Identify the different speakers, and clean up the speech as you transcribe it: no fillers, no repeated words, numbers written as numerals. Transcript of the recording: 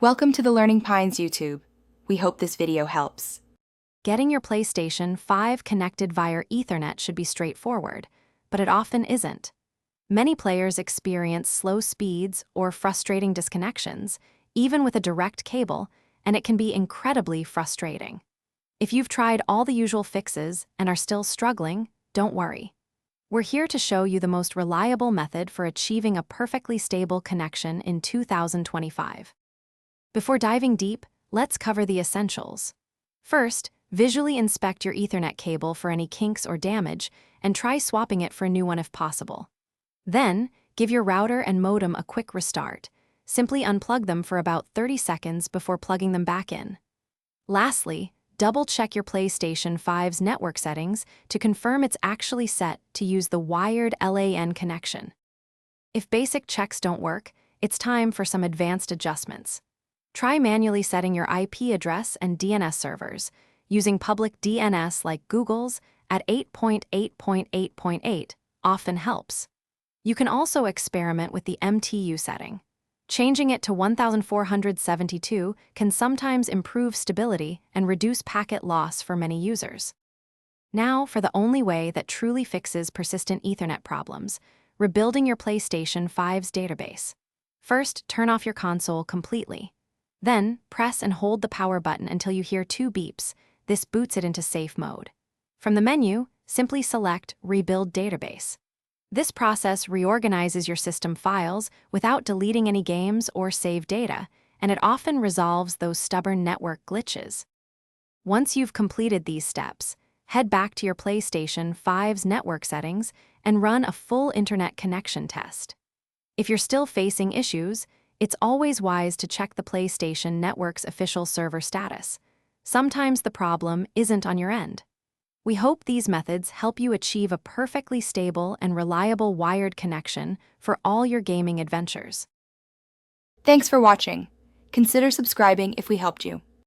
Speaker 1: Welcome to the Learning Pines YouTube. We hope this video helps.
Speaker 2: Getting your PlayStation 5 connected via Ethernet should be straightforward, but it often isn't. Many players experience slow speeds or frustrating disconnections, even with a direct cable, and it can be incredibly frustrating. If you've tried all the usual fixes and are still struggling, don't worry. We're here to show you the most reliable method for achieving a perfectly stable connection in 2025. Before diving deep, let's cover the essentials. First, visually inspect your Ethernet cable for any kinks or damage and try swapping it for a new one if possible. Then, give your router and modem a quick restart. Simply unplug them for about 30 seconds before plugging them back in. Lastly, double-check your PlayStation 5's network settings to confirm it's actually set to use the wired LAN connection. If basic checks don't work, it's time for some advanced adjustments. Try manually setting your IP address and DNS servers, using public DNS like Google's at 8.8.8.8 often helps. You can also experiment with the MTU setting. Changing it to 1472 can sometimes improve stability and reduce packet loss for many users. Now for the only way that truly fixes persistent Ethernet problems, rebuilding your PlayStation 5's database. First, turn off your console completely. Then, press and hold the power button until you hear 2 beeps. This boots it into safe mode. From the menu, simply select Rebuild Database. This process reorganizes your system files without deleting any games or save data, and it often resolves those stubborn network glitches. Once you've completed these steps, head back to your PlayStation 5's network settings and run a full internet connection test. If you're still facing issues, it's always wise to check the PlayStation Network's official server status. Sometimes the problem isn't on your end. We hope these methods help you achieve a perfectly stable and reliable wired connection for all your gaming adventures.
Speaker 1: Thanks for watching. Consider subscribing if we helped you.